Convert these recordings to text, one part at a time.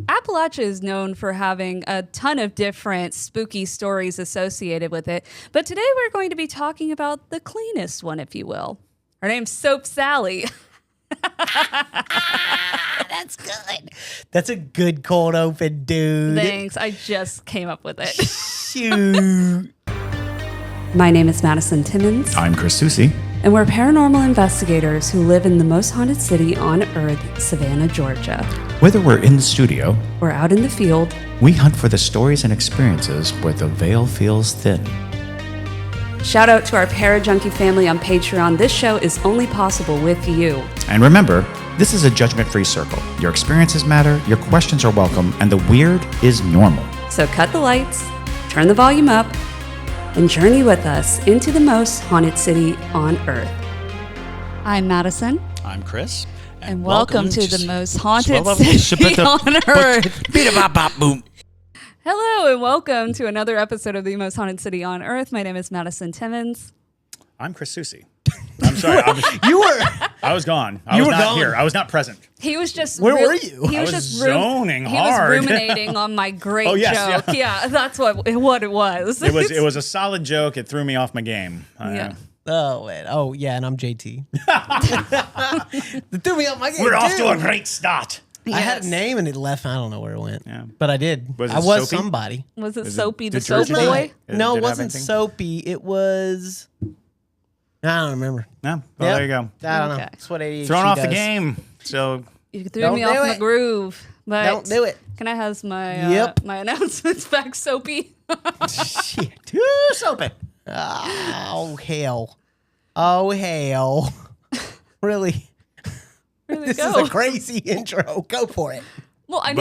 Appalachia is known for having a ton of different spooky stories associated with it, but today we're going to be talking about the cleanest one, if you will. Her name's Soap Sally. That's good. That's a good cold open, dude. Thanks. I just came up with it. Shoot. My name is Madison Timmons. I'm Chris Soucy. And we're paranormal investigators who live in the most haunted city on Earth, Savannah, Georgia. Whether we're in the studio Or out in the field, we hunt for the stories and experiences where the veil feels thin. shout out to our Parajunkie family on Patreon. This show is only possible with you. And remember, this is a judgment-free circle. Your experiences matter, your questions are welcome, and the weird is normal. So cut the lights, turn the volume up, and journey with us into the most haunted city on Earth. I'm Madison. I'm Chris. And welcome to the most haunted city on Earth. Hello and welcome to another episode of the most haunted city on Earth. My name is Madison Timmons. I'm Chris Soucy. I'm sorry. I was gone. I was not here. I was not present. He was just... Where were you? He I was was just zoning He hard. was ruminating on my great Oh, yes, joke. Yeah, that's what it was. It was a solid joke. It threw me off my game. Yeah. Oh, man. Oh, yeah, and I'm JT. It threw me off my game, We're off too. to a great start. I had Yes. a name and it left. I don't know where it went. Yeah. But I did. Was it I was Soapy? somebody. Was it Is it Soapy the Soap detergent? Boy? No, Did it it have wasn't anything? Soapy. It was... I don't remember. No. Well, Yep. there you go. I don't know. Okay. That's what ADHD Thrown off does. the game. So You threw Don't me do off my it. groove. But Don't do it. Can I have my Yep. my announcements back, Soapy? Shit. too soapy. Oh, hell. Oh, hell. Really? Really This go. is a crazy intro. Go for it. Well, I'm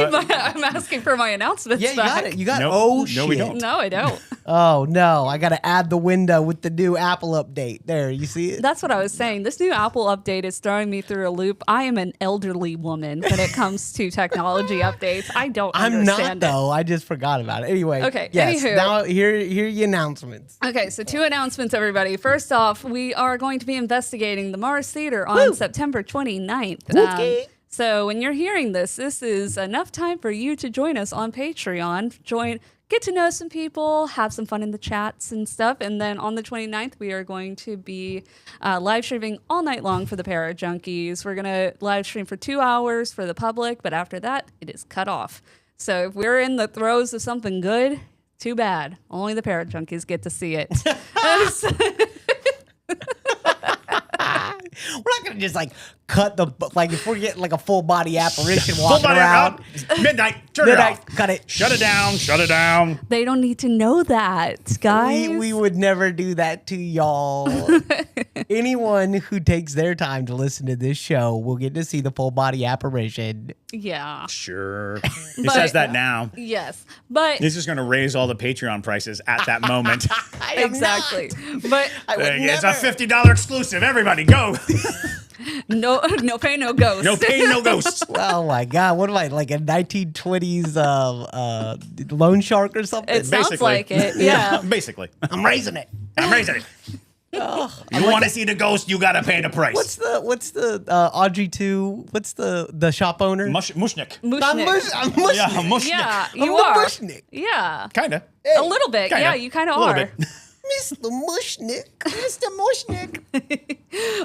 asking for my announcements Yeah, you back. got it. You got Nope. oh No, shit. we don't. No, I don't. Oh no, I got to add the window with the new Apple update. There, you see it? That's what I was saying. This new Apple update is throwing me through a loop. I am an elderly woman when it comes to technology updates. I don't I'm understand not it. though. I just forgot about it. Anyway. Okay, Yes. anywho. Now here are your announcements. Okay, so 2 announcements, everybody. First off, we are going to be investigating the Mars Theater on September 29th. Okay. So when you're hearing this, this is enough time for you to join us on Patreon. Get to know some people, have some fun in the chats and stuff. And then on the 29th, we are going to be live streaming all night long for the Parajunkies. We're going to live stream for 2 hours for the public, but after that, it is cut off. So if we're in the throes of something good, too bad. Only the Parajunkies get to see it. We're not gonna just like cut the if we're getting like a full body apparition Full walking body around. out. Midnight. Turn it Then I off. cut it. Shut it down. Shut it down. They don't need to know that, guys. We would never do that to y'all. Anyone who takes their time to listen to this show will get to see the full body apparition. Yeah. Sure. He But- says that now. Yes. But He's just going to raise all the Patreon prices at that moment. I am exactly. not. But I would It's a never. $50 exclusive. Everybody go. no pain, no ghost. No pain, no ghosts. Oh my God! What am I like a 1920s loan shark or something? It sounds Basically. like it. Yeah. Basically. I'm raising it. I'm raising it. You want to see the ghost, you got to pay the price. What's the Audrey 2? What's the shop owner? Mushnik. I'm Mushnik. Mushnik. Yeah, Mushnik. Yeah, I'm you the are. Mushnik. Yeah. Kind of. A little bit. Kinda. Yeah, you kind of A little are. bit. Mr. Mushnik. Mr. Mushnik.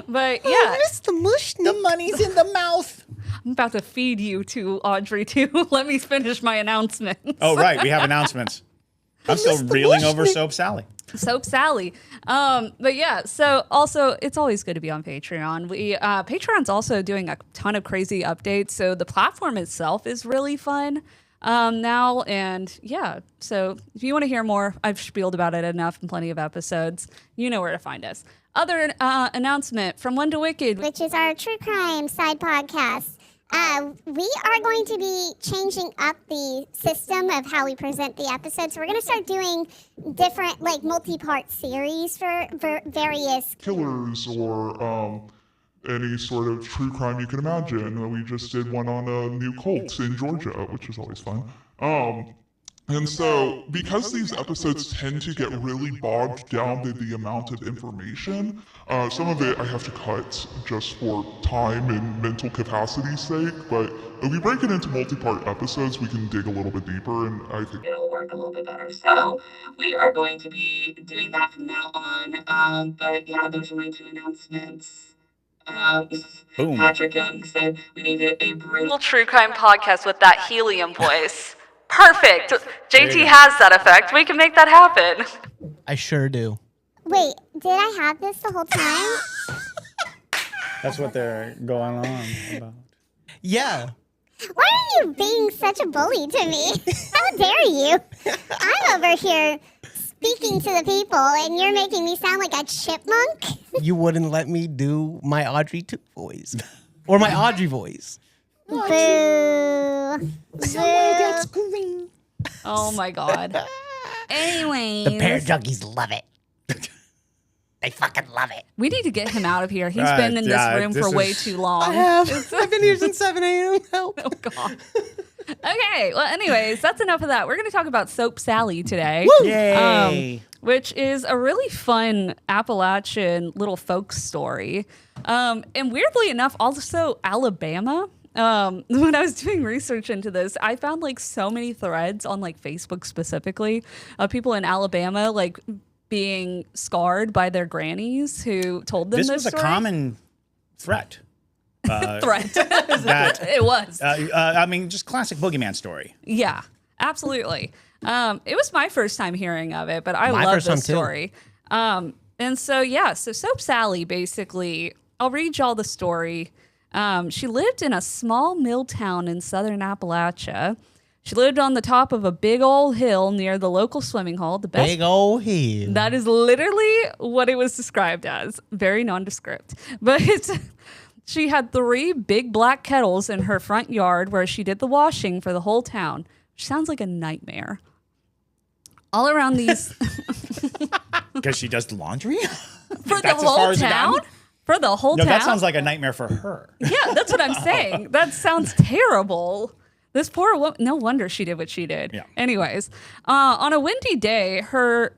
But yeah, Mr. Mushnik. The money's in the mouth. I'm about to feed you to Audrey too. Let me finish my announcements. Oh, right. We have announcements. I'm still Mr. reeling over Mushnik. Soap Sally. Soap Sally. But yeah, so also it's always good to be on Patreon. Patreon's also doing a ton of crazy updates, so the platform itself is really fun now. And yeah, so if you want to hear more, I've spieled about it enough in plenty of episodes. You know where to find us. Other announcement from One to Wicked. which is our true crime side podcast. We are going to be changing up the system of how we present the episodes. We're going to start doing different, like, multi-part series for various. Killers or any sort of true crime you can imagine. We just did one on a new cult in Georgia, which is always fun. And so, because these episodes tend to get really bogged down by the amount of information, some of it I have to cut just for time and mental capacity's sake, but if we break it into multi-part episodes, we can dig a little bit deeper, and I think it'll work a little bit better. So we are going to be doing that from now on. But yeah, those are my 2 announcements. Boom. Patrick Young said we needed a brutal True crime podcast with that helium voice. Perfect. There you JT go. has that effect. We can make that happen. I sure do. Wait, did I have this the whole time? That's what they're going on about. Yeah. Why are you being such a bully to me? How dare you? I'm over here speaking to the people, and you're making me sound like a chipmunk? You wouldn't let me do my Audrey 2 voice. Or my Audrey voice. Boo. Boo. Green. Oh my God. Anyways. The pear junkies love it. They fucking love it. We need to get him out of here. He's been in yeah, this room this for way is- too long. I have. I've been here since 7 a.m. Help. Oh, God. Okay. Well, anyways, that's enough of that. We're going to talk about Soap Sally today. Yay. Which is a really fun Appalachian little folk story. And weirdly enough, also Alabama. When I was doing research into this, I found like so many threads on like Facebook specifically of people in Alabama like being scarred by their grannies who told them This this was a story. common threat. threat. That It was. I mean, just classic boogeyman story. Yeah, absolutely. It was my first time hearing of it, but I My love first time, this too. story. And so Soap Sally basically, I'll read y'all the story. She lived in a small mill town in southern Appalachia. She lived on the top of a big old hill near the local swimming hole. The best Big old hill. That is literally what it was described as. Very nondescript. But she had 3 big black kettles in her front yard where she did the washing for the whole town. Which sounds like a nightmare. All around these... Because she does the laundry? for the That's as whole far as it town? got? For the whole No, town? that sounds like a nightmare for her. Yeah, that's what I'm saying. That sounds terrible. This poor woman, no wonder she did what she did. Yeah. Anyways, on a windy day,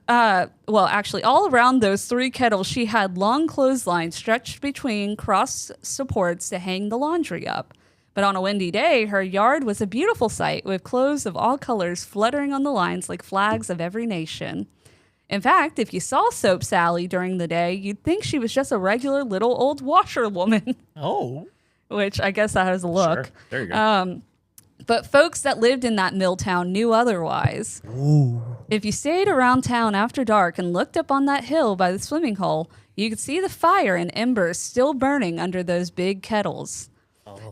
actually, all around those 3 kettles, she had long clotheslines stretched between cross supports to hang the laundry up. But on a windy day, her yard was a beautiful sight with clothes of all colors fluttering on the lines like flags of every nation. In fact, if you saw Soap Sally during the day, you'd think she was just a regular little old washerwoman, Oh. which I guess that has a look. Sure. There you go. But folks that lived in that mill town knew otherwise. Ooh. If you stayed around town after dark and looked up on that hill by the swimming hole, you could see the fire and embers still burning under those big kettles.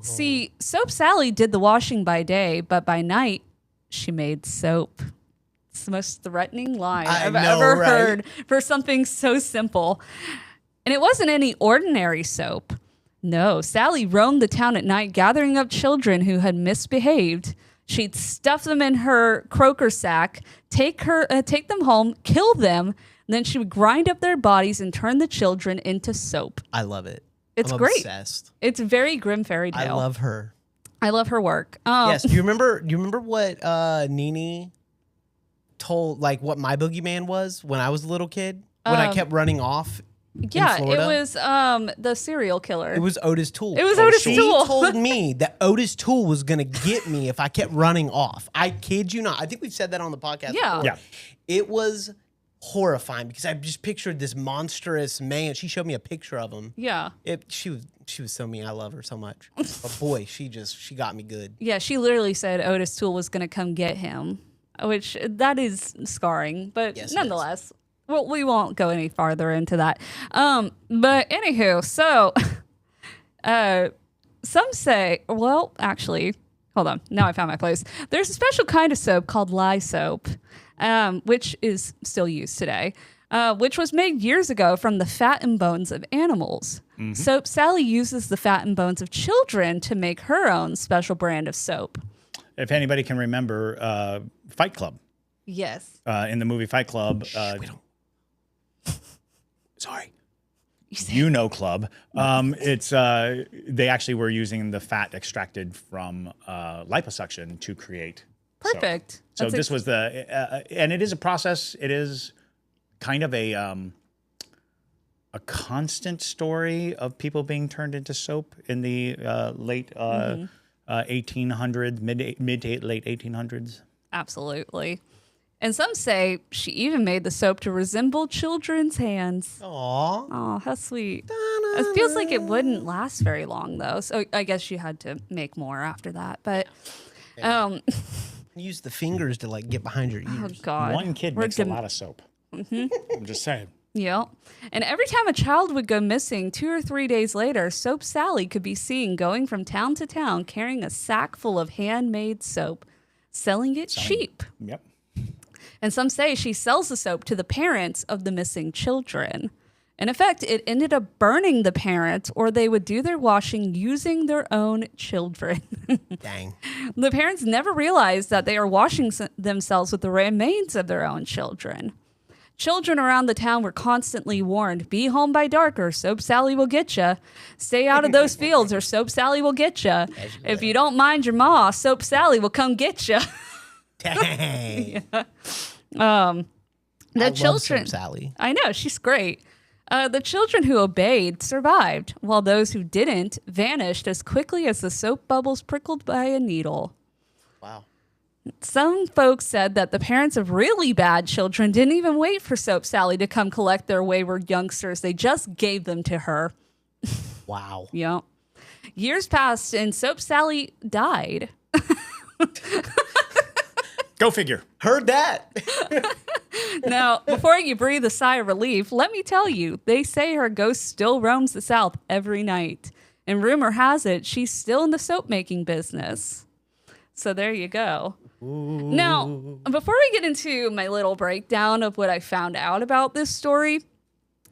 See, Soap Sally did the washing by day, but by night, she made soap. It's the most threatening line I I've know, ever right? heard for something so simple. And it wasn't any ordinary soap. No, Sally roamed the town at night gathering up children who had misbehaved. She'd stuff them in her croaker sack, take them home, kill them, and then she would grind up their bodies and turn the children into soap. I love it. It's I'm great. Obsessed. It's very grim fairy I tale. love her. I love her work. Yes. Do you remember what Nene told, like, what my boogeyman was when I was a little kid? When I kept running off Yeah, in it Florida? was the serial killer. It was Otis Toole. It was Otis she Toole. told me that Otis Toole was going to get me if I kept running off. I kid you not. I think we've said that on the podcast Yeah. before. Yeah. It was horrifying because I just pictured this monstrous man. She showed me a picture of him. Yeah. She was so mean. I love her so much. But boy, she got me good. Yeah, she literally said Otis Toole was going to come get him, which that is scarring, but Yes, it nonetheless, well, we won't go any farther into that. But anywho, so some say, well, actually, hold on. Now I found my place. There's a special kind of soap called lye-soap, which is still used today, which was made years ago from the fat and bones of animals. Soap Sally uses the fat and bones of children to make her own special brand of soap. If anybody can remember Fight Club, Yes. in the movie Fight Club, sorry, Club. It's they actually were using the fat extracted from liposuction to create Perfect. So this was and it is a process. It is kind of a constant story of people being turned into soap in the late 1800s, mid to late 1800s. Absolutely. And some say she even made the soap to resemble children's hands. Aw. Oh, how sweet. It feels like it wouldn't last very long, though. So I guess you had to make more after that. But, Use the fingers to like get behind your ears. oh, God. One kid makes a lot of soap. I'm just saying. Yeah. And every time a child would go missing 2 or 3 days later, Soap Sally could be seen going from town to town carrying a sack full of handmade soap, selling it cheap. Yep. And some say she sells the soap to the parents of the missing children. In effect, it ended up burning the parents, or they would do their washing using their own children. Dang. The parents never realized that they are washing themselves with the remains of their own children. Children around the town were constantly warned, be home by dark or Soap Sally will get you. Stay out of those fields or Soap Sally will get you. If you don't mind your ma, Soap Sally will come get you. Dang. The I children, love Soap Sally. I know, she's great. The children who obeyed survived, while those who didn't vanished as quickly as the soap bubbles prickled by a needle. Wow. Some folks said that the parents of really bad children didn't even wait for Soap Sally to come collect their wayward youngsters. They just gave them to her. Wow. Yep. Years passed and Soap Sally died. Go figure. Heard that. Now, before you breathe a sigh of relief, let me tell you, they say her ghost still roams the South every night. And rumor has it, she's still in the soap making business. So there you go. Ooh. Now, before we get into my little breakdown of what I found out about this story,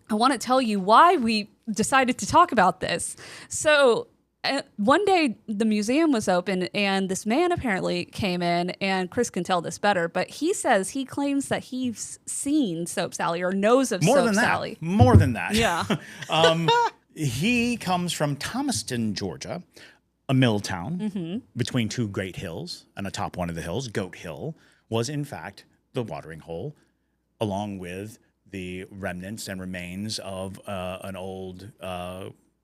I want to tell you why we decided to talk about this. So one day the museum was open and this man apparently came in, and Chris can tell this better, but he claims that he's seen Soap Sally or knows of Soap Sally. More than that. Yeah. He comes from Thomaston, Georgia, a mill town between two great hills, and atop one of the hills, Goat Hill, was in fact the watering hole, along with the remnants and remains of an old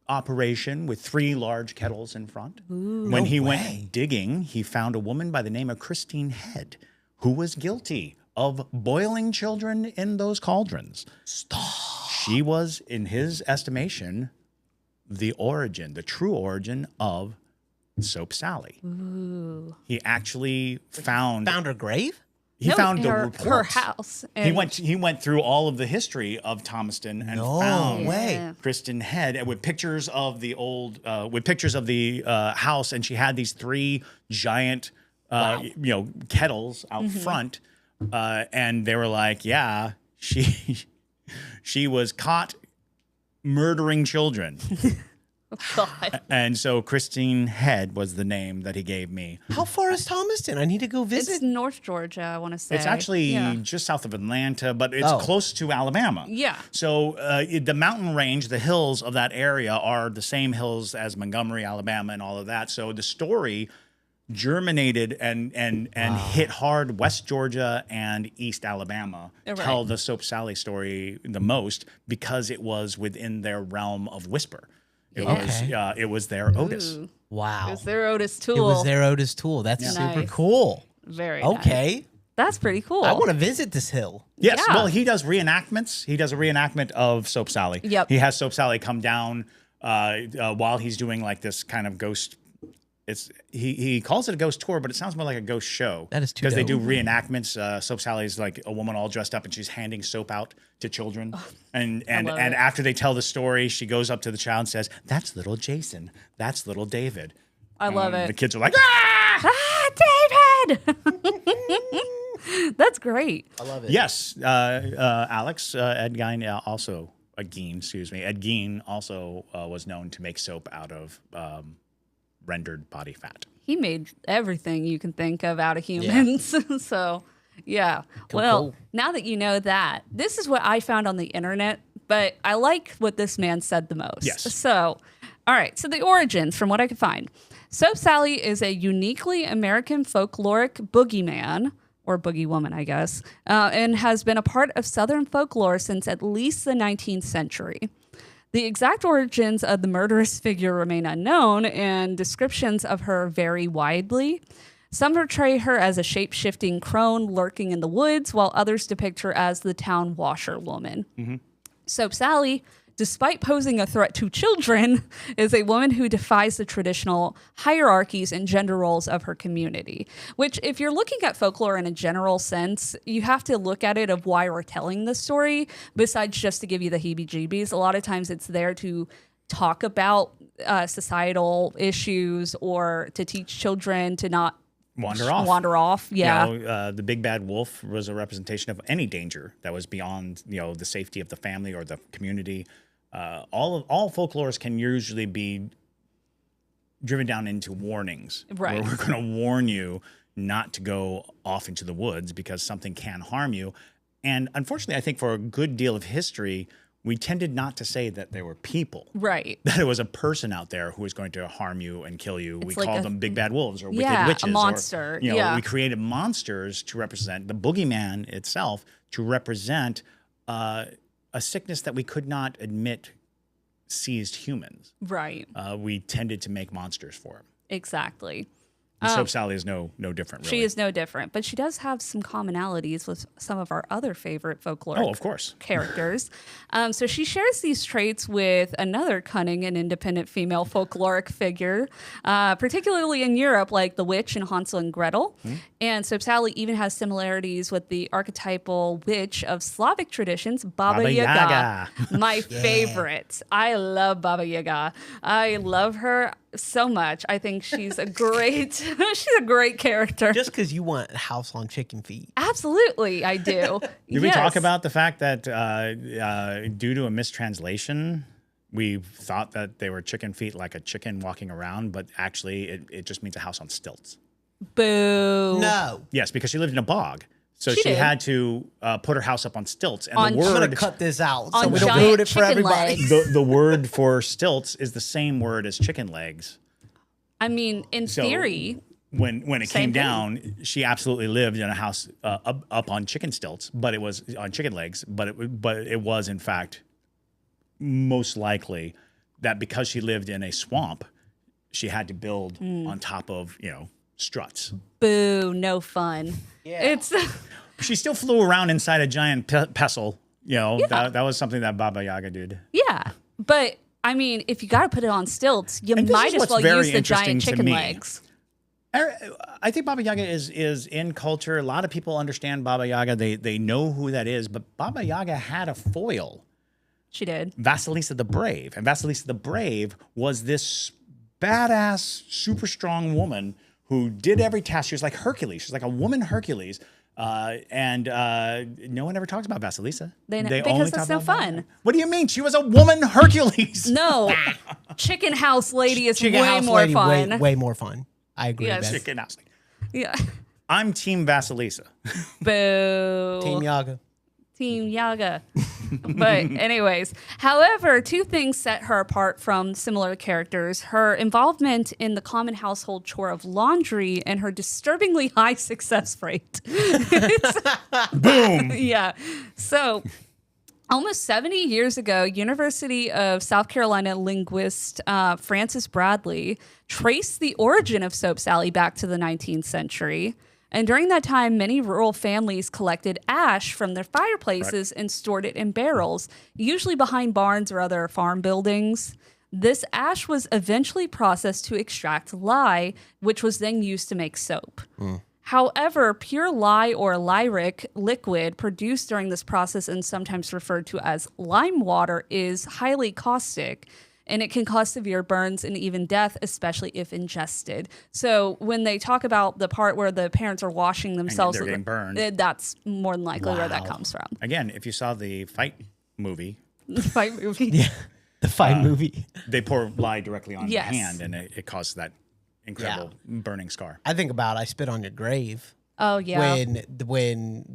operation with 3 large kettles in front. Ooh. When he went digging, he found a woman by the name of Christine Head, who was guilty of boiling children in those cauldrons. Stop. She was, in his estimation, the true origin of Soap Sally. Ooh. He actually found her grave? He found her house. He went through all of the history of Thomaston and found Kristen Head with pictures of the old house, and she had these 3 giant kettles out front, and they were like, yeah, she was caught murdering children. God. And so Christine Head was the name that he gave me. How far is Thomaston? I need to go visit. It's North Georgia, I want to say. It's actually just south of Atlanta, but it's close to Alabama. Yeah. So the mountain range, the hills of that area are the same hills as Montgomery, Alabama, and all of that. So the story germinated and hit hard West Georgia and East Alabama. Right. Tell the Soap Sally story the most because it was within their realm of whisper. It was their Otis. Wow. It was their Otis tool. It was their Otis tool. That's super cool. Very okay. Nice. That's pretty cool. I want to visit this hill. Yes. Yeah. Well, he does reenactments. He does a reenactment of Soap Sally. Yep. He has Soap Sally come down while he's doing like this kind of ghost. He calls it a ghost tour, but it sounds more like a ghost show. That is too because they do dope. reenactments. Soap Sally's like a woman all dressed up, and she's handing soap out to children. And after they tell the story, she goes up to the child and says, "That's little Jason. That's little David." I love it. The kids are like, "Ah, David!" That's great. I love it. Yes, Alex Ed Gein also Ed Gein also was known to make soap out of rendered body fat. He made everything you can think of out of humans. Yeah. So, yeah. Cool. Now that you know that, this is what I found on the internet, but I like what this man said the most. Yes. So, All right, so the origins, from what I could find. Soap Sally is a uniquely American folkloric boogeyman, or boogeywoman, I guess, and has been a part of Southern folklore since at least the 19th century. The exact origins of the murderous figure remain unknown, and descriptions of her vary widely. Some portray her as a shape-shifting crone lurking in the woods, while others depict her as the town washerwoman. Mm-hmm. Soap Sally, despite posing a threat to children, is a woman who defies the traditional hierarchies and gender roles of her community. Which, if you're looking at folklore in a general sense, you have to look at it of why we're telling the story, besides just to give you the heebie-jeebies. A lot of times it's there to talk about societal issues or to teach children to not wander off. Yeah. You know, the big bad wolf was a representation of any danger that was beyond, the safety of the family or the community. All folklores can usually be driven down into warnings. Right. Where we're going to warn you not to go off into the woods because something can harm you. And unfortunately, I think for a good deal of history, we tended not to say that there were people. Right. That it was a person out there who was going to harm you and kill you. We like called them big bad wolves or wicked witches. A monster. Or, we created monsters to represent the boogeyman itself, to represent a sickness that we could not admit seized humans. Right. We tended to make monsters for them. Exactly. And Soap Sally is no different, really. She is no different, but she does have some commonalities with some of our other favorite folklore of course. characters. So she shares these traits with another cunning and independent female folkloric figure, particularly in Europe, like the witch in Hansel and Gretel. And Soap Sally even has similarities with the archetypal witch of Slavic traditions, Baba Yaga. My favorite. I love Baba Yaga. I love her so much. I think she's a great character. Just because you want house on chicken feet. Absolutely, I do. Did we talk about the fact that due to a mistranslation, we thought that they were chicken feet like a chicken walking around, but actually it just means a house on stilts. Boo. No. Yes, because she lived in a bog. So she did. had to put her house up on stilts. And On- the I'm word going to cut this out so On we don't giant ruin it for chicken everybody. legs. the word for stilts is the same word as chicken legs. I mean, in So theory, when it Same came down, she absolutely lived in a house up on chicken stilts, but it was on chicken legs. But it was in fact most likely that because she lived in a swamp, she had to build on top of struts. boo, no fun. Yeah. It's She still flew around inside a giant pestle. That was something that Baba Yaga did. yeah, but I mean, if you got to put it on stilts, you And this might is as what's well very use the interesting giant to chicken me. legs. I think Baba Yaga is in culture. A lot of people understand Baba Yaga. They know who that is. But Baba Yaga had a foil, She did. Vasilisa the Brave. And Vasilisa the Brave was this badass, super strong woman who did every task. She was like Hercules. She's like a woman Hercules. And no one ever talks about Vasilisa. They only because talk it's no about Baba fun. Yaga. What do you mean? She was a woman Hercules. No, Chicken House Lady is Chicken way house more lady, fun. way more fun. I agree Yes. with that. Chicken house. Yeah. I'm Team Vasilisa. Boo. Team Yaga. Team Yaga. But anyways, however, two things set her apart from similar characters: her involvement in the common household chore of laundry and her disturbingly high success rate. Boom. Yeah. So almost 70 years ago, University of South Carolina linguist Francis Bradley traced the origin of Soap Sally back to the 19th century. And during that time, many rural families collected ash from their fireplaces and stored it in barrels, usually behind barns or other farm buildings. This ash was eventually processed to extract lye, which was then used to make soap. However, pure lye or lyric liquid produced during this process and sometimes referred to as lime water is highly caustic, and it can cause severe burns and even death, especially if ingested. So when they talk about the part where the parents are washing themselves, they're getting burned. That's more than likely where that Wow. comes from. Again, if you saw the fight movie, The fight movie. Yeah. The fine movie. they pour lye directly on Yes. the hand, and it causes that incredible burning scar. I think about I spit on your grave. Oh, yeah. When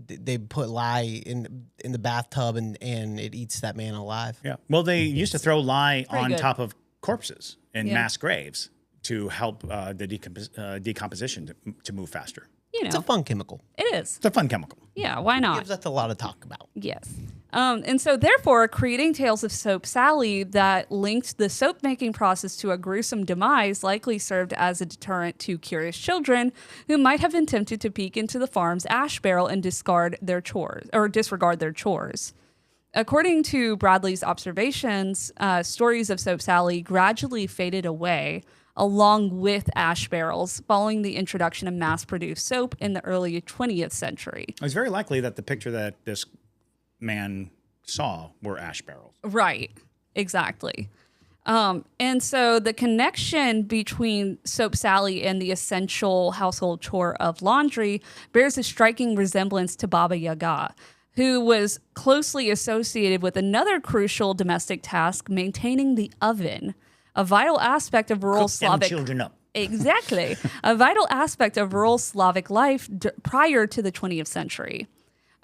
they put lye in the bathtub and it eats that man alive. Yeah. Well, they used to throw lye pretty on good. top of corpses in mass graves to help the decomposition to move faster. It's a fun chemical. It is. It's a fun chemical. Yeah, why not? Gives us a lot to talk about. Yes. And so therefore, creating tales of Soap Sally that linked the soap making process to a gruesome demise likely served as a deterrent to curious children who might have been tempted to peek into the farm's ash barrel and disregard their chores. According to Bradley's observations, stories of Soap Sally gradually faded away along with ash barrels following the introduction of mass-produced soap in the early 20th century. It's very likely that the picture that this man saw were ash barrels. Right, exactly. And so the connection between Soap Sally and the essential household chore of laundry bears a striking resemblance to Baba Yaga, who was closely associated with another crucial domestic task, maintaining the oven, a vital aspect of rural Slavic children up. Exactly. A vital aspect of rural Slavic life prior to the 20th century.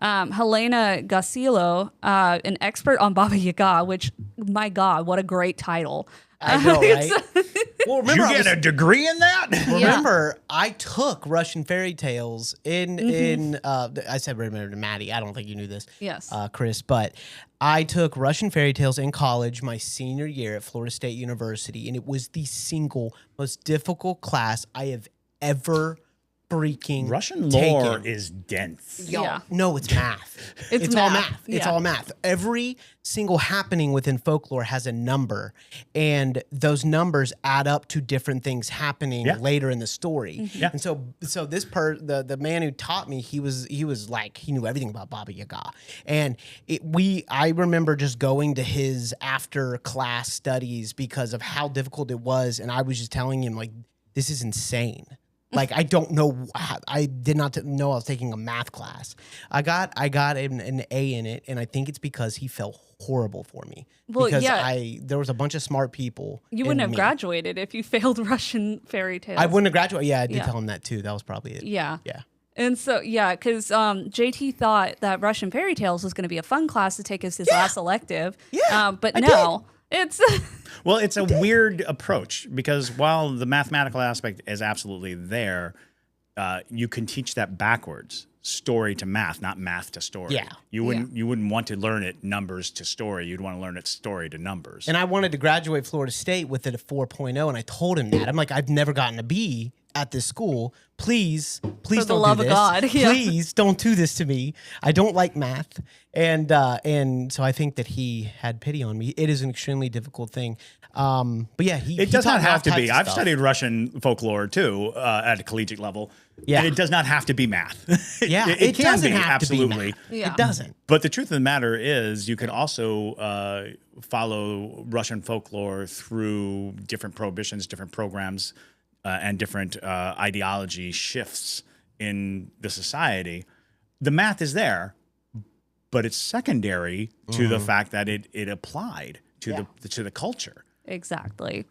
Helena Gasillo, an expert on Baba Yaga, which, my God, what a great title. I know, right? Well, Did you get a degree in that? Remember, I took Russian fairy tales in I said remember to Maddie. I don't think you knew this. Yes. Chris, but I took Russian fairy tales in college my senior year at Florida State University, and it was the single most difficult class I have ever freaking Russian taken. lore is dense. Yeah. No, it's math. It's all math. math. It's Yeah. all math. Every single happening within folklore has a number, and those numbers add up to different things happening later in the story. Yeah. And so this the man who taught me, he was like, he knew everything about Baba Yaga. And I remember just going to his after class studies because of how difficult it was, and I was just telling him, like, this is insane. Like, I don't know. I did not know I was taking a math class. I got an A in it, and I think it's because he felt horrible for me. Well, because yeah. there was a bunch of smart people. You wouldn't have me. graduated if you failed Russian fairy tales. I wouldn't have graduated. Yeah, I did Yeah. tell him that too. That was probably it. Yeah. Yeah. And so, yeah, because JT thought that Russian fairy tales was going to be a fun class to take as his last elective. Yeah, but I no, it's Well, it's a weird approach because while the mathematical aspect is absolutely there, you can teach that backwards, story to math, not math to story. Yeah. You wouldn't want to learn it numbers to story. You'd want to learn it story to numbers. And I wanted to graduate Florida State with it a 4.0, and I told him that. I'm like, I've never gotten a B at this school. Please For the don't love do of this. God. Yeah. Please don't do this to me. I don't like math. And so I think that he had pity on me. It is an extremely difficult thing. But yeah, it does not have to be. I've studied. studied Russian folklore too at a collegiate level. Yeah. And it does not have to be math. Yeah, it can doesn't be, have absolutely. to be math. Yeah. It doesn't. But the truth of the matter is, you can also follow Russian folklore through different prohibitions, different programs, and different ideology shifts in the society. The math is there, but it's secondary to the fact that it applied to the culture. exactly.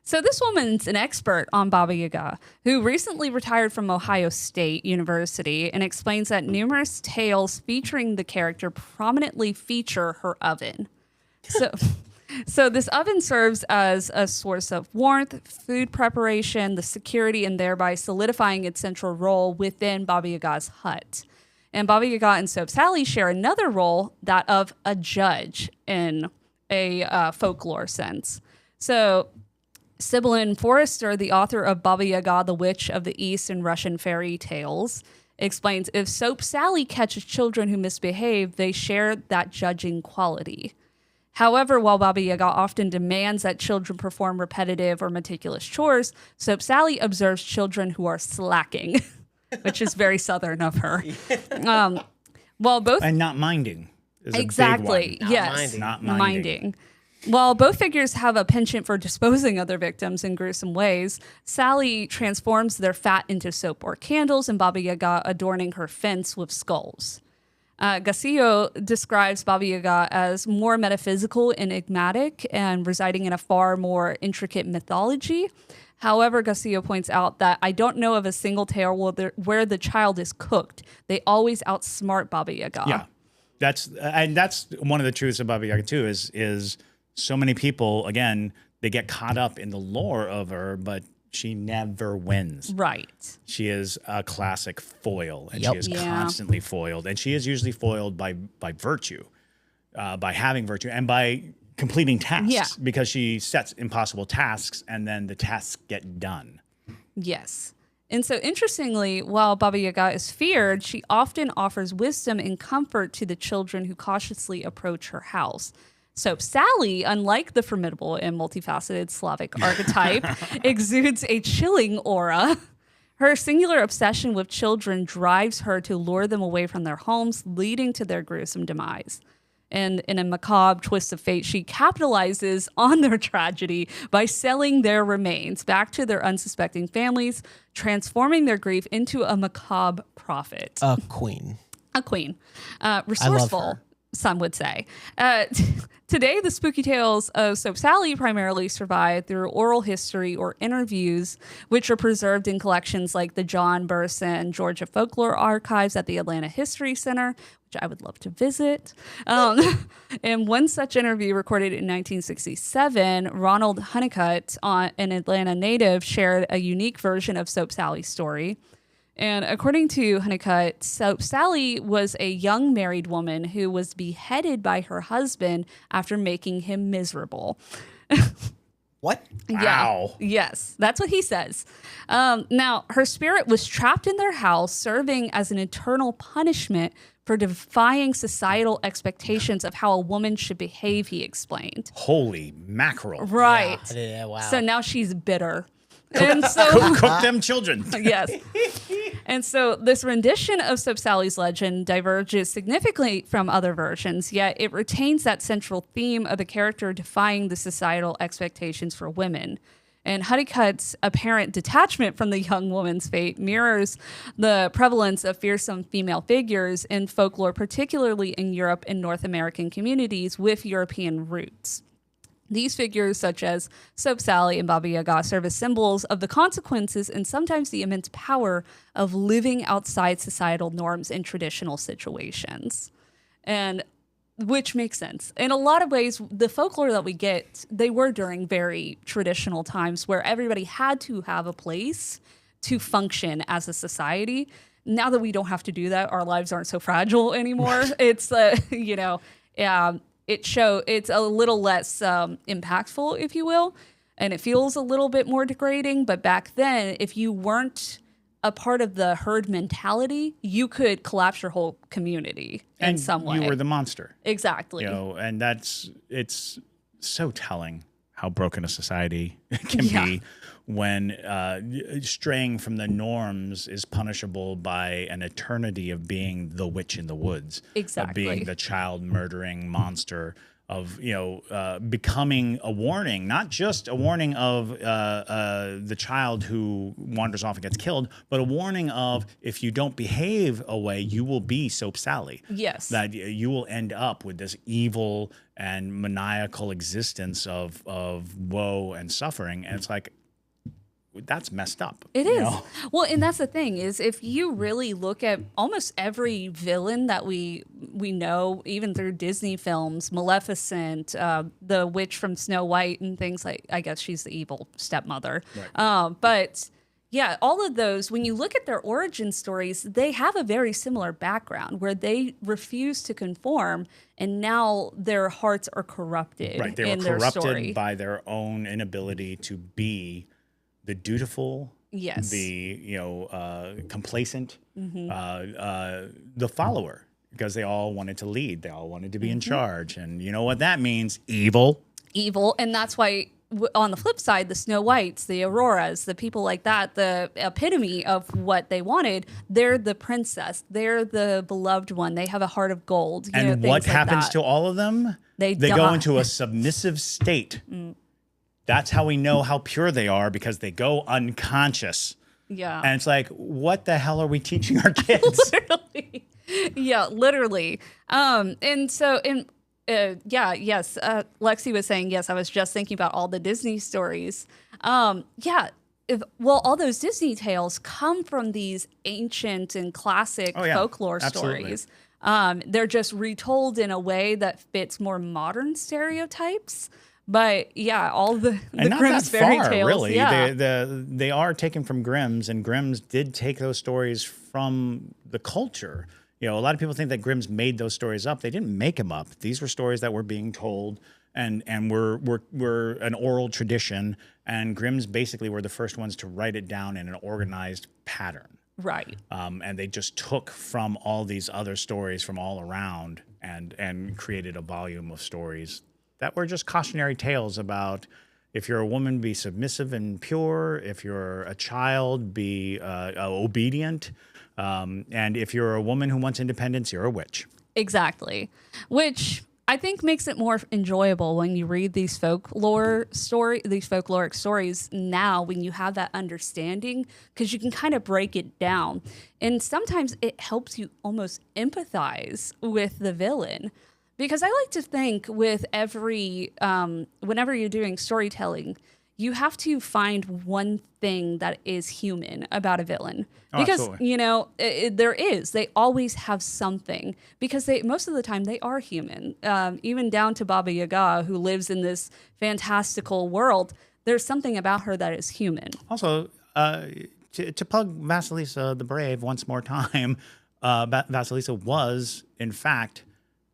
So this woman's an expert on Baba Yaga, who recently retired from Ohio State University, and explains that numerous tales featuring the character prominently feature her oven. So this oven serves as a source of warmth, food preparation, the security, and thereby solidifying its central role within Baba Yaga's hut. And Baba Yaga and Soap Sally share another role, that of a judge in a folklore sense. So Sibyllin Forrester, the author of Baba Yaga, the Witch of the East and Russian Fairy Tales, explains, if Soap Sally catches children who misbehave, they share that judging quality. However, while Baba Yaga often demands that children perform repetitive or meticulous chores, Soap Sally observes children who are slacking, which is very Southern of her. While both And not minding is exactly, a big one. yes, Not minding. While both figures have a penchant for disposing of their victims in gruesome ways, Sally transforms their fat into soap or candles, and Baba Yaga adorning her fence with skulls. Gasillo describes Baba Yaga as more metaphysical, enigmatic, and residing in a far more intricate mythology. However, Gasillo points out that I don't know of a single tale where the child is cooked. They always outsmart Baba Yaga. Yeah, that's one of the truths of Baba Yaga too. Is so many people, again, they get caught up in the lore of her, but she never wins. Right. She is a classic foil, and Yep. she is constantly foiled, and she is usually foiled by virtue, by having virtue, and by completing tasks, because she sets impossible tasks, and then the tasks get done. Yes. And so interestingly, while Baba Yaga is feared, she often offers wisdom and comfort to the children who cautiously approach her house. Soap Sally, unlike the formidable and multifaceted Slavic archetype, exudes a chilling aura. Her singular obsession with children drives her to lure them away from their homes, leading to their gruesome demise. And in a macabre twist of fate, she capitalizes on their tragedy by selling their remains back to their unsuspecting families, transforming their grief into a macabre profit. A queen. A queen. Resourceful, her. some would say. Today, the spooky tales of Soap Sally primarily survive through oral history or interviews, which are preserved in collections like the John Burson Georgia Folklore Archives at the Atlanta History Center, which I would love to visit. And one such interview recorded in 1967, Ronald Honeycutt, an Atlanta native, shared a unique version of Soap Sally's story. And according to Honeycutt, Soap Sally was a young married woman who was beheaded by her husband after making him miserable. What? Wow. Yeah. Yes, that's what he says. Now, her spirit was trapped in their house, serving as an eternal punishment for defying societal expectations of how a woman should behave, he explained. Holy mackerel. Right. Yeah, wow. So now she's bitter. And so, Cook them children. yes. And so this rendition of Soap Sally's legend diverges significantly from other versions, yet it retains that central theme of the character defying the societal expectations for women. And Honeycutt's apparent detachment from the young woman's fate mirrors the prevalence of fearsome female figures in folklore, particularly in Europe and North American communities with European roots. These figures, such as Soap Sally and Baba Yaga, serve as symbols of the consequences and sometimes the immense power of living outside societal norms in traditional situations. And which makes sense. In a lot of ways, the folklore that we get, they were during very traditional times where everybody had to have a place to function as a society. Now that we don't have to do that, our lives aren't so fragile anymore. It's, it's a little less impactful, if you will, and it feels a little bit more degrading. But back then, if you weren't a part of the herd mentality, you could collapse your whole community in some way. You were the monster. Exactly. And it's so telling how broken a society can be when straying from the norms is punishable by an eternity of being the witch in the woods. Exactly. Of being the child murdering monster, of becoming a warning, not just a warning of the child who wanders off and gets killed, but a warning of, if you don't behave a way, you will be Soap Sally. Yes. That you will end up with this evil and maniacal existence of woe and suffering. And it's like, that's messed up. It is. Well, and that's the thing, is if you really look at almost every villain that we know, even through Disney films, Maleficent, the witch from Snow White and things like, I guess she's the evil stepmother. Right. But yeah, all of those, when you look at their origin stories, they have a very similar background where they refuse to conform, and now their hearts are corrupted. Right. They were corrupted by their own inability to be the dutiful, the complacent, the follower, because they all wanted to lead. They all wanted to be in charge. And you know what that means? Evil. Evil. And that's why, on the flip side, the Snow Whites, the Auroras, the people like that, the epitome of what they wanted, they're the princess. They're the beloved one. They have a heart of gold. And what happens to all of them? They go into a submissive state. That's how we know how pure they are, because they go unconscious. Yeah. And it's like, what the hell are we teaching our kids? Literally. Yeah, literally. And so, Lexi was saying, yes, I was just thinking about all the Disney stories. All those Disney tales come from these ancient and classic folklore stories. They're just retold in a way that fits more modern stereotypes. But yeah, all the And not Grimm's that fairy far, tales. really. Yeah. They are taken from Grimm's, and Grimm's did take those stories from the culture. You know, a lot of people think that Grimm's made those stories up. They didn't make them up. These were stories that were being told, and were an oral tradition. And Grimm's basically were the first ones to write it down in an organized pattern. Right. And they just took from all these other stories from all around and created a volume of stories that were just cautionary tales about, if you're a woman, be submissive and pure. If you're a child, be obedient. And if you're a woman who wants independence, you're a witch. Exactly. Which I think makes it more enjoyable when you read these folkloric stories now, when you have that understanding, because you can kind of break it down. And sometimes it helps you almost empathize with the villain. Because I like to think with every, whenever you're doing storytelling, you have to find one thing that is human about a villain. Because, absolutely. they always have something. Because most of the time they are human. Even down to Baba Yaga, who lives in this fantastical world, there's something about her that is human. Also, to plug Vasilisa the Brave once more time, Vasilisa was, in fact,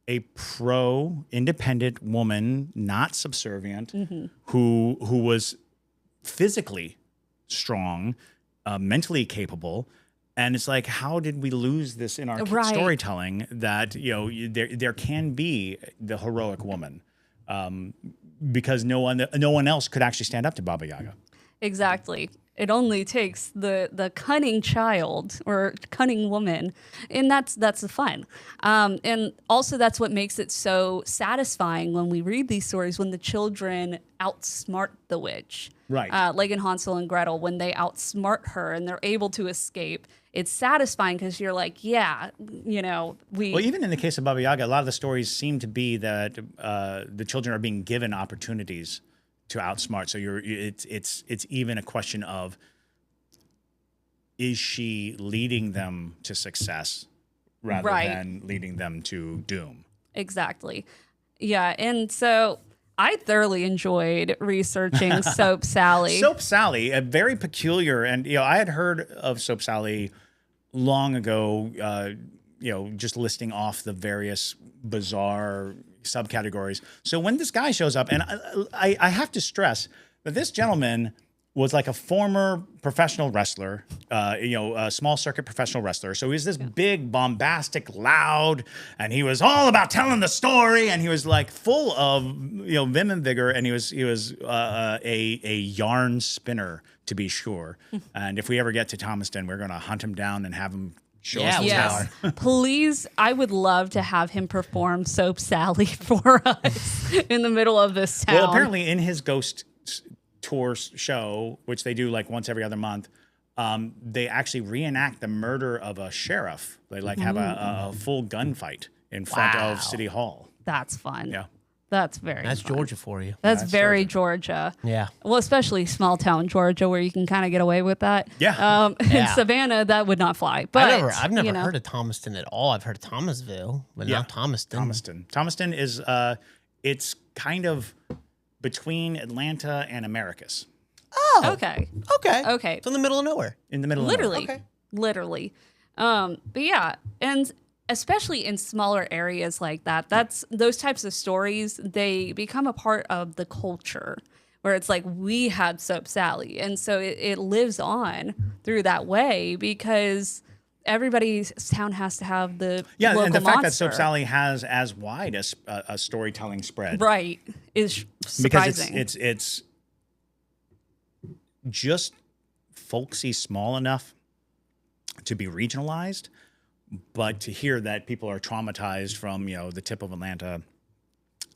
a pro-independent woman, not subservient, who was physically strong, mentally capable. And it's like, how did we lose this in our storytelling, that, you know, there can be the heroic woman, because no one else could actually stand up to Baba Yaga. Exactly. It only takes the cunning child or cunning woman, and that's the fun. And also that's what makes it so satisfying when we read these stories, when the children outsmart the witch. Right. Like in Hansel and Gretel, when they outsmart her and they're able to escape. It's satisfying because you're like, yeah, you know, Well, even in the case of Baba Yaga, a lot of the stories seem to be that the children are being given opportunities to outsmart. So it's even a question of, is she leading them to success rather than leading them to doom? Exactly. Yeah. And so I thoroughly enjoyed researching Soap Sally. Soap Sally, a very peculiar, and I had heard of Soap Sally long ago, just listing off the various bizarre subcategories. So when this guy shows up, and I have to stress that this gentleman was like a former professional wrestler, a small circuit professional wrestler. So he was this big, bombastic, loud, and he was all about telling the story, and he was like full of vim and vigor, and he was a yarn spinner, to be sure. And if we ever get to Thomaston, we're gonna hunt him down and have him show us his power. Please, I would love to have him perform Soap Sally for us in the middle of this town. Well, apparently in his ghost tour show, which they do like once every other month, they actually reenact the murder of a sheriff. They have a full gunfight in front of City Hall. That's fun. Yeah. That's fun. Georgia for you. That's very Georgia. Yeah. Well, especially small town Georgia, where you can kind of get away with that. Yeah. In Savannah, that would not fly. But I've never heard of Thomaston at all. I've heard of Thomasville, but not Thomaston. Thomaston is it's kind of between Atlanta and Americus. Oh. Okay. It's in the middle of nowhere. In the middle Literally. of nowhere. Literally. But yeah, and especially in smaller areas like that, those types of stories, they become a part of the culture, where it's like, we had Soap Sally. And so it lives on through that way, because everybody's town has to have the local and the fact that monster. Soap Sally has as wide a storytelling spread, right, is surprising. Because it's just folksy small enough to be regionalized, but to hear that people are traumatized from the tip of Atlanta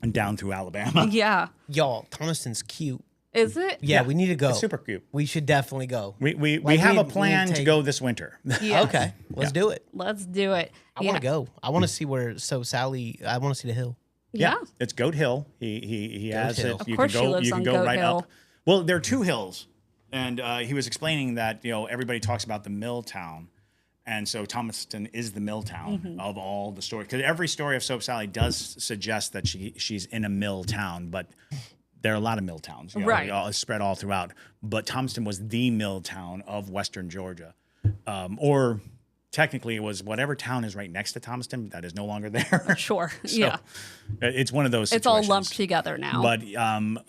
and down through Alabama. Yeah. Y'all, Thomaston's cute. Is it? Yeah, we need to go. It's super cute. We should definitely go. We have a plan to go this winter. Yeah. Okay, let's do it. Let's do it. I want to go. I want to see where Soap Sally. I want to see the hill. Yeah. It's Goat Hill. He has Hill. it. Of course she lives on Goat Hill. up. Well, there are two hills, and he was explaining that everybody talks about the mill town, and so Thomaston is the mill town of all the stories. Because every story of Soap Sally does suggest that she's in a mill town, but there are a lot of mill towns, you know, Right. all spread all throughout. But Thomaston was the mill town of Western Georgia, or technically it was whatever town is right next to Thomaston that is no longer there. Sure. So, yeah. it's one of those It's all situations. lumped together now. But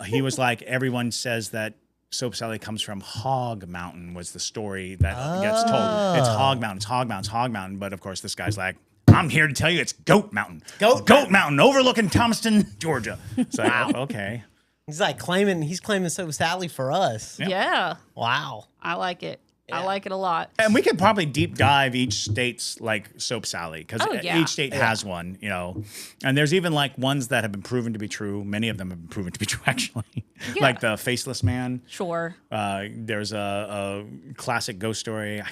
he was like, everyone says that Soap Sally comes from Hog Mountain was the story that gets told. It's Hog Mountain, it's Hog Mountain, it's Hog Mountain. But of course, this guy's like, I'm here to tell you it's Goat Mountain. Goat Mountain overlooking Thomaston, Georgia. So, okay. He's like he's claiming Soap Sally for us. yeah. Wow. I like it. I like it a lot. And we could probably deep dive each state's like Soap Sally because Oh, yeah. each state has one, you know. And there's even like ones that have been proven to be true. Many of them have been proven to be true, actually. Yeah. Like the Faceless Man. Sure. There's a classic ghost story. I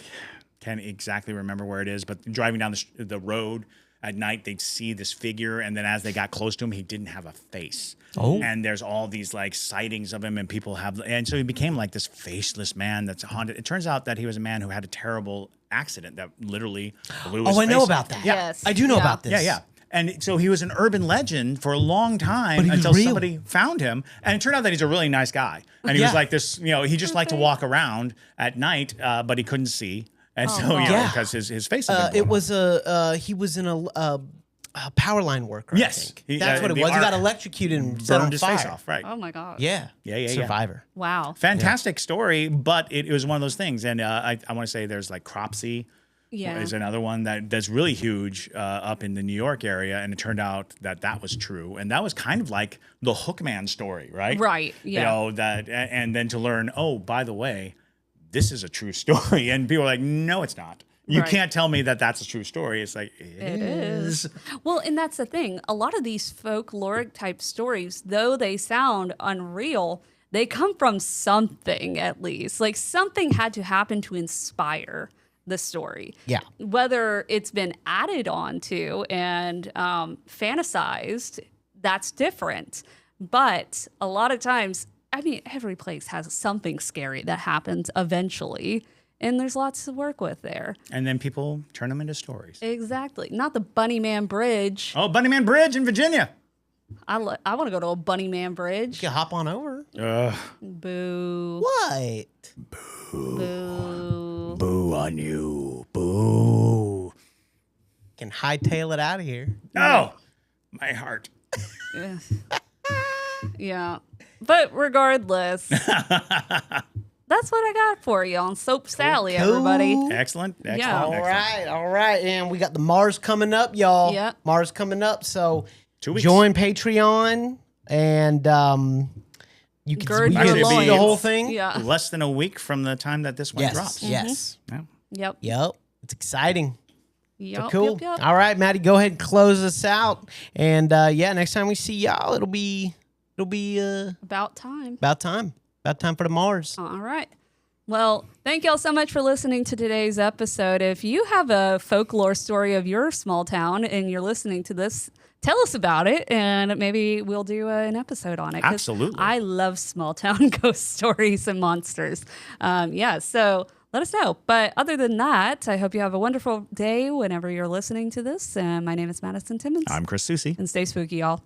can't exactly remember where it is, but driving down the road at night, they'd see this figure, and then as they got close to him, he didn't have a face. Oh. And there's all these like sightings of him, and people have, and so he became like this faceless man that's haunted. It turns out that he was a man who had a terrible accident that literally blew his Oh, I face know off. about that. Yes. I do know Yeah. about this. Yeah, yeah. And so he was an urban legend for a long time But he was until real. somebody found him. And it turned out that he's a really nice guy. And he was Yeah. like this, you know, he just liked to walk around at night, but he couldn't see. And so, you know, Yeah. because his face had been It blown was he was in a power line worker. Yes. I think. He- That's what it the was. He arc got electrocuted and set on burned his fire. face off, right? Oh my God. Yeah. Yeah. Survivor. Wow. Fantastic story, but it was one of those things. And I want to say there's like Cropsey Yeah. is another one that's really huge up in the New York area. And it turned out that was true. And that was kind of like the Hookman story, right? Right. Yeah. You know, and then to learn, oh, by the way, this is a true story. And people are like, no, it's not. You Right. can't tell me that that's a true story. It's like, It is. Well, and that's the thing. A lot of these folkloric type stories, though they sound unreal, they come from something at least. Like something had to happen to inspire the story. Yeah. Whether it's been added on to and fantasized, that's different. But a lot of times, I mean, every place has something scary that happens eventually. And there's lots to work with there. and then people turn them into stories. Exactly. Not the Bunny Man Bridge. Oh, Bunnyman Bridge in Virginia. I want to go to a Bunny Man Bridge. You can hop on over. Boo. What? Boo. Boo on you. Boo. Can hightail it out of here. Oh, my heart. Yeah. But regardless, that's what I got for you on Soap Sally, everybody. Excellent. Excellent. Yeah. All excellent. right, all right. And we got the Mars coming up, y'all. Yeah. Mars coming up. So 2 weeks. join Patreon and you can Gird you your can see loins. the whole thing. Yeah. Less than a week from the time that this one Yes. drops. Yes. Yeah. Yep. Yep. It's exciting. Yep. Cool. Yep, yep. All right, Maddie, go ahead and close us out. And yeah, next time we see y'all, it'll be About time. about time. About time for the Mars. All right. Well, thank y'all so much for listening to today's episode. If you have a folklore story of your small town and you're listening to this, tell us about it and maybe we'll do an episode on it. 'cause Absolutely. I love small town ghost stories and monsters. Yeah, so let us know. But other than that, I hope you have a wonderful day whenever you're listening to this. And my name is Madison Timmons. I'm Chris Soucy. And stay spooky, y'all.